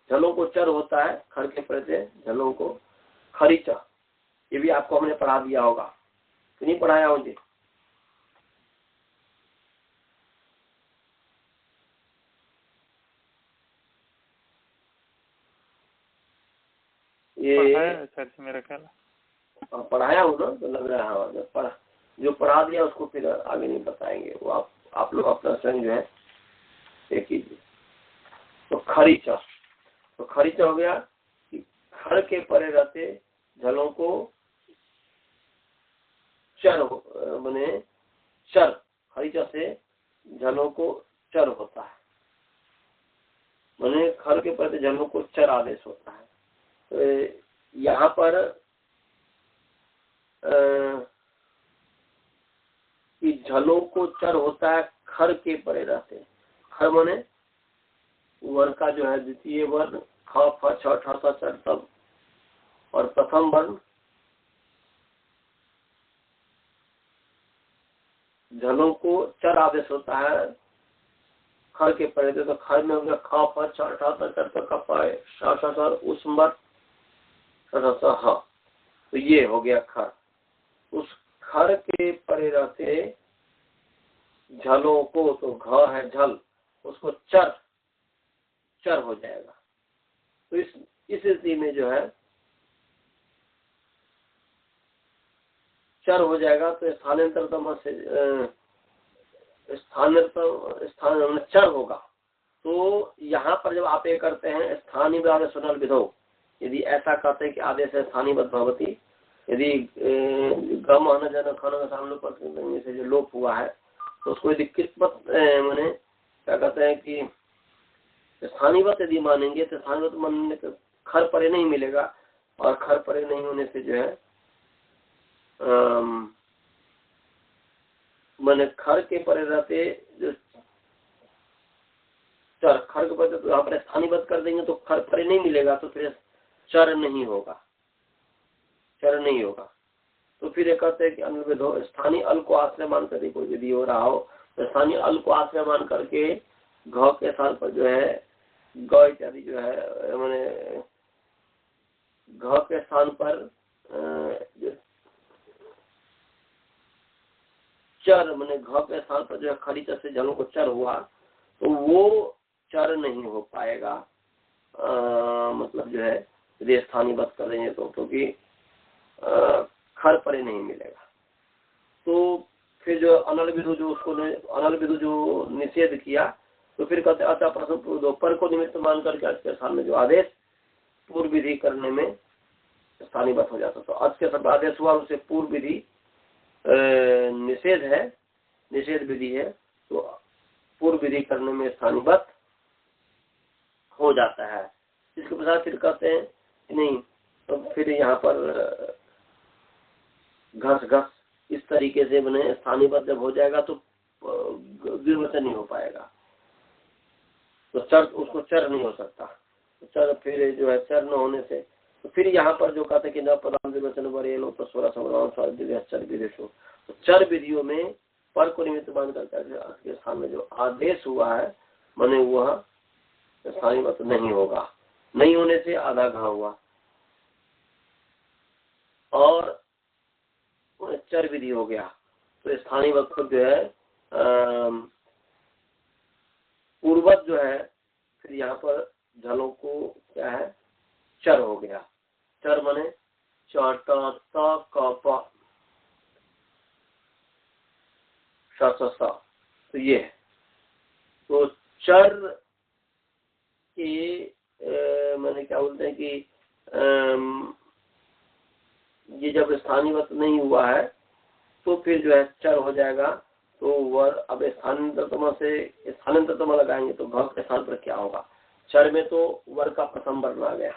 झलों को चर होता है, खर के प्रत्यय झलों को खरीचा, ये भी आपको हमने पढ़ा दिया होगा कि नहीं पढ़ाया हो जी? ये मेरा ख्याल पढ़ाया हो ना, तो लग रहा है जो पढ़ा दिया उसको फिर आगे नहीं बताएंगे, वो आप लोग अपना स्वयं जो है एक कीजिए। तो खरीचा, तो खरीचा हो गया कि खर के परे रहते झलों को चर बने चर, खरीचा से झलों को चर होता है, माने खर के परे झलों को चर आदेश होता है। तो यहाँ पर कि झलों को चर होता है खर के परे रहते, खर माने वर्ण का जो है द्वितीय वर्ण ख फ छ ठ स चर तब, और प्रथम वर्ण झलों को चर आदेश होता है खर के परे, तो खर में हो गया ख फ छ ठ स चर तक क उसमर ह, तो ये हो गया खर। उस खर के परे रहते झलों को, तो घ है झल, उसको चर चर हो जाएगा। तो इस स्थिति में जो है चर हो जाएगा, तो स्थानांतरतम से स्थान चर होगा। तो यहाँ पर जब आप ये करते हैं स्थानीय सुनल विधो, यदि ऐसा कहते हैं कि आदेश है स्थानीय भगवती, यदि गम हन जन खन सामने से जो लोप हुआ है तो उसको यदि किस्मत मैंने क्या कहते हैं कि स्थानीयवत यदि मानेंगे तो स्थानीयवत मानने का खर परे नहीं मिलेगा, और खर परे नहीं होने से जो है मैंने खर के परे रहते जो चर, खर के परे तो यहाँ पर स्थानीयवत कर देंगे तो खर परे नहीं मिलेगा, तो फिर चर नहीं होगा, चर नहीं होगा। तो फिर ये कहते हैं कि अन्य विधो स्थानीय अल को आश्रय मान कर कोई विधि हो रहा हो तो स्थानीय अल को आश्रय मान करके घ के स्थान पर जो है ग इत्यादि जो है मैंने घ के स्थान पर चर मैंने घ के स्थान पर जो है खड़ी से झलों को चर हुआ, तो वो चर नहीं हो पाएगा, मतलब जो है यदि स्थानीय बात कर रहे हैं तो, क्योंकि खर परे नहीं मिलेगा। तो फिर जो अनल विधु जो उसको अनल विधु जो निषेध किया, तो फिर कहते अतः प्रथम दो पर को निमित्त मान करके आज के स्थान में जो आदेश पूर्व विधि करने में स्थानीय बात हो जाता, तो आज के सब आदेश हुआ उसे पूर्व विधि निषेध है, निषेध विधि है, तो पूर्व विधि करने में स्थानीयवत हो जाता है। इसके पश्चात फिर कहते हैं कि नहीं, तो फिर यहाँ पर घस घस इस तरीके से बने स्थानीयवत जब हो जाएगा तो द्विवचन नहीं हो पाएगा, तो चर उसको चर नहीं हो सकता, तो चर फिर जो है चर न होने से, तो फिर यहाँ पर जो कहते हैं कि न प्रधान द्विवचन वरेलो तो 16 चर विदेशो, तो चर विधियों में पर को निमित्त मान करके स्थान में जो आदेश हुआ है माने वह स्थानीयवत नहीं होगा, नहीं होने से आधा घा हुआ। और चर विधि हो गया। तो स्थानीय वक्तव्य जो है पूर्वज जो है, फिर यहाँ पर झलों को क्या है, चर हो गया। चर माने च त क प श स स, तो ये है। तो चर के मैंने क्या बोलते हैं कि ये जब स्थानीयवत नहीं हुआ है तो फिर जो है चर हो जाएगा। तो वर, अब स्थानांतरतम से स्थानांतरतम लगाएंगे तो घ के स्थान पर क्या होगा, चर में तो वर का प्रथम वर्ण आ गया,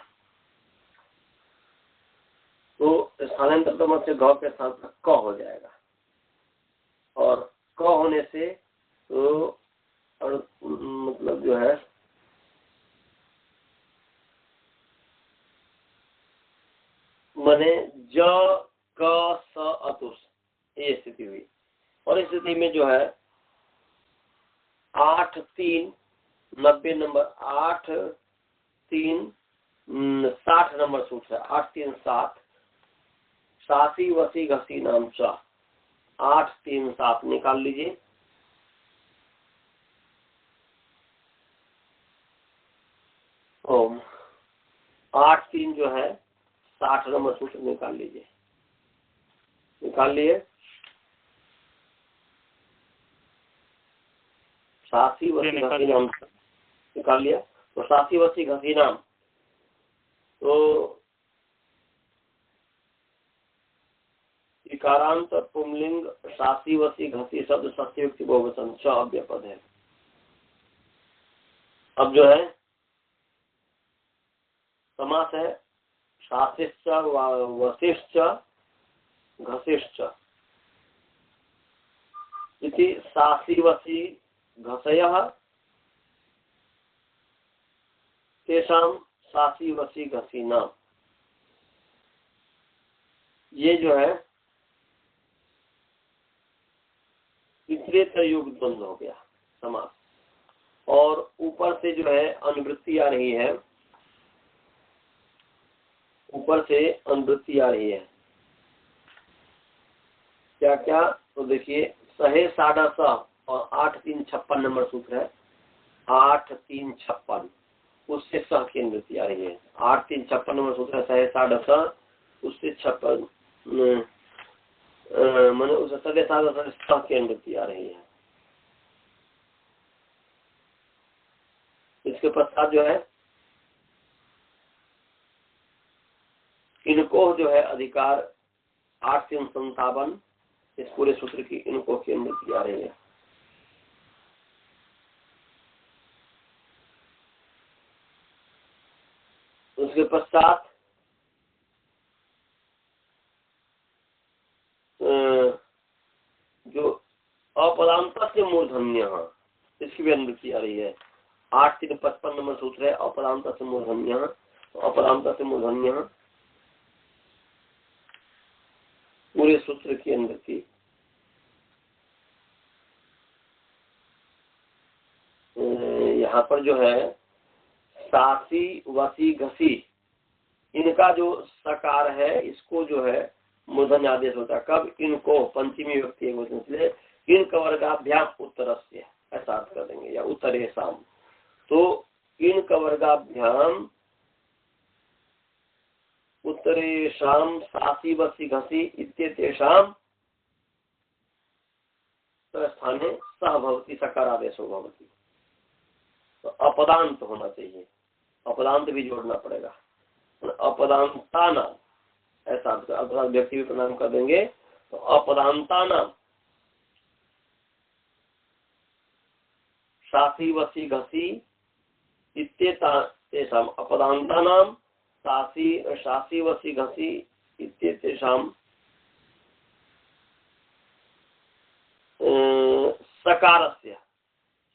तो स्थानांतरतम से घ के स्थान पर क हो जाएगा। और क होने से तो और मतलब जो है माने ज क स अतुस, ये स्थिति हुई। और इस स्थिति में जो है 8 3 90 नंबर 8 3 60 नंबर सूत्र है। 8 3 7 सासी वसी घसी नाम च, 8 3 7 निकाल लीजिए। ओम 8 3 जो है 60 नंबर सूत्र निकाल लीजिए। निकाल लिए। सासी वसी घसी नाम निकाल लिया। तो सासी वसी घसी नाम, तो इकारांत पुंलिंग सासी वसी घसी शब्द षष्ठी विभक्ति बहुवचन च अव्ययपद है। अब जो है समास है सासिश्च वसिश्च घसिश्च इति सासी वसी घसयः तेषां सासी वसी घसीना। ये जो है इतरेतर युग द्वंद्व हो गया समास। और ऊपर से जो है अनुवृत्ति आ रही है, ऊपर से अनुवृत्ति आ रही है। क्या क्या, तो देखिए सहे साढ़ा स और 8 3 56 नंबर सूत्र है। 8 3 56 उससे सह की अनुवृत्ति आ रही है। 8 3 56 नंबर सूत्र है सहे साढ़ा स, उससे 56 मैंने उस सगे साढ़ा सह की अनुवृत्ति आ रही है। इसके पश्चात जो है इनको जो है अधिकार 8 3 57 इस पूरे सूत्र की इनको की अनुवृत्ति आ रही है। उसके पश्चात जो अपदांत से मूर्धन्य, इसकी भी अनुवृत्ति आ रही है। 8 3 55 नंबर सूत्र है अपदांत से मूर्धन्य। अपदांत से मूर्धन्य पूरे सूत्र की अनुवृत्ति। यहाँ पर जो है सासी वसी घसी, इनका जो सकार है इसको जो है मूर्धन्य आदेश होता है। कब? इनको पंचमी व्यक्ति इसलिए इन कवर्गाभ्याम उत्तरस्य ऐसा अर्थ कर देंगे, या उत्तरेशाम। तो इन कवर्गाभ्याम उत्तरेशाम सासी वसी घसी इत्येतेषाम स्थाने सह भवति सकार आदेशो भवति। तो अपदांत होना चाहिए, अपदांत भी जोड़ना पड़ेगा। अपदांता नाम ऐसा अपदांत व्यक्ति भी प्रणाम कर देंगे। तो अपदांता नाम सासी वसी घसी इत्येतेषाम अपदांता नाम सासी वसी घसी इत्येतेषाम सकारस्य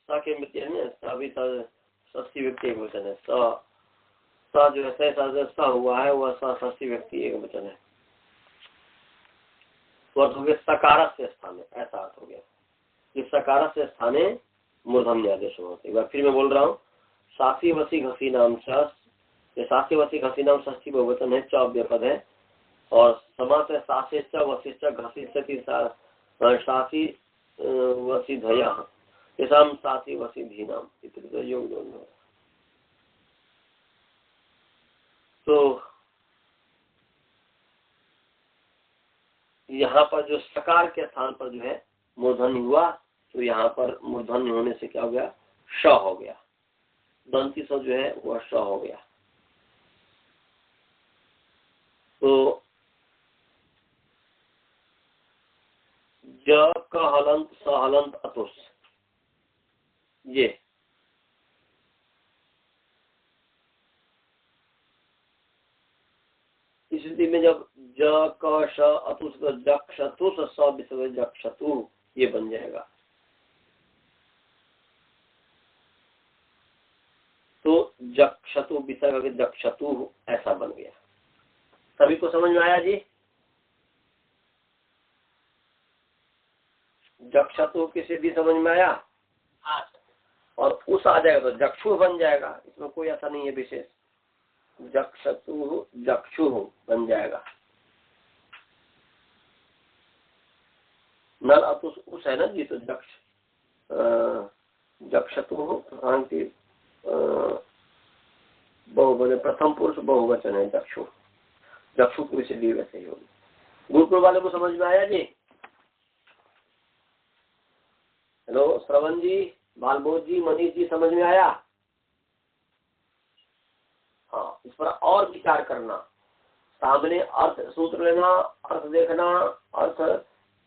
स के मृत्यु अभी षष्ठी व्यक्ति एक वचन है। स जो है स हुआ है वह षष्ठी व्यक्ति एक वचन है। तो अर्थ हो गया सकार से स्थाने, ऐसा अर्थ हो गया कि सकार से स्थाने मूर्धन्य आदेश होते। एक बार फिर मैं बोल रहा हूँ सासी वसी घसी नाम सासी वसी घसी नाम षष्ठी बहुवचन है, च अव्यय पद है। और समास है सासेच वशिष्ठ घसिष्यति सासी वसी धया तेषाम सासी वसी धीनाम इत्यादि योग दोनों। तो यहाँ पर जो सकार के स्थान पर जो है मूर्धन्य हुआ, तो यहाँ पर मूर्धन्य होने से क्या हो गया, श हो गया। दंती स जो है वह श हो गया। तो ज क हलंत स हलंत अतुस, ये इस स्थिति में जब ज क श अतुस तो जक्षतुस स विसर्ग जक्षतु ये बन जाएगा। तो जक्षतु विसर्ग जक्षतु ऐसा बन गया। सभी को समझ में आया जी? जक्षतु की सिद्धि समझ में आया? और उस आ जाएगा तो जक्षु बन जाएगा, इसमें कोई ऐसा नहीं है विशेष। जक्षतु जक्षु बन जाएगा। नल अतुस उस है ना जी, तो जक्षतु बहुवचन, प्रथम पुरुष बहुवचन है जक्षु। जक्षु पुरुष भी वैसे ही होगी। गुरुकुल वाले को समझ में आया जी? हेलो श्रवण जी, बालबोध जी, मनीष जी, समझ में आया? हाँ, इस पर और विचार करना, सामने अर्थ सूत्र लेना, अर्थ देखना। अर्थ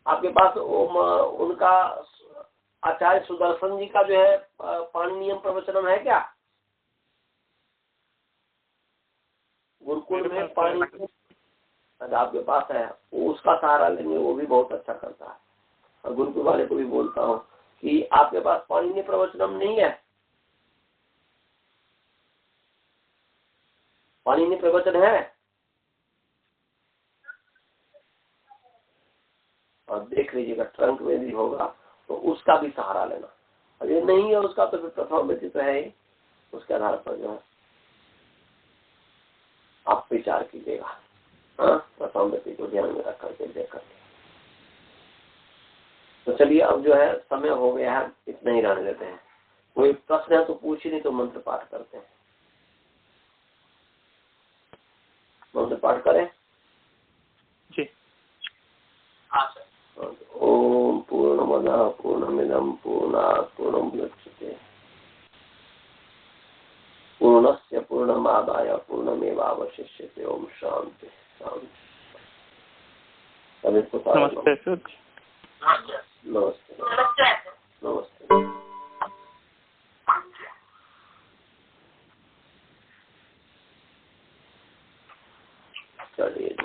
आपके पास उनका आचार्य सुदर्शन जी का जो है पाणिनीय प्रवचनम है क्या? गुरुकुल में पाणिनीय आपके पास है, उसका सहारा लेंगे, वो भी बहुत अच्छा करता है। और गुरुकुल वाले को भी बोलता हूँ कि आपके पास पाणिनीय प्रवचनम नहीं है, पाणिनीय प्रवचन है और देख लीजिएगा, ट्रंक में भी होगा तो उसका भी सहारा लेना। अगर नहीं है उसका तो फिर प्रथम व्यतीत है ही, उसके आधार पर जो है आप विचार कीजिएगा। हाँ, प्रथम व्यतीत को ध्यान में रख करके देख करके। तो चलिए, अब जो है समय हो गया है, इतना ही रहने देते हैं। कोई प्रश्न है तो पूछिए, नहीं तो मंत्र पाठ करते हैं। मंत्र पाठ करें जी। ओम पूर्णमदः पूर्णमिदं पूर्णात् पूर्णमुदच्यते पूर्णस्य पूर्णमादाय पूर्णमेवावशिष्यते। ओम शांति शांति। नमस्ते सर। नमस्ते नमस्ते। चलिए।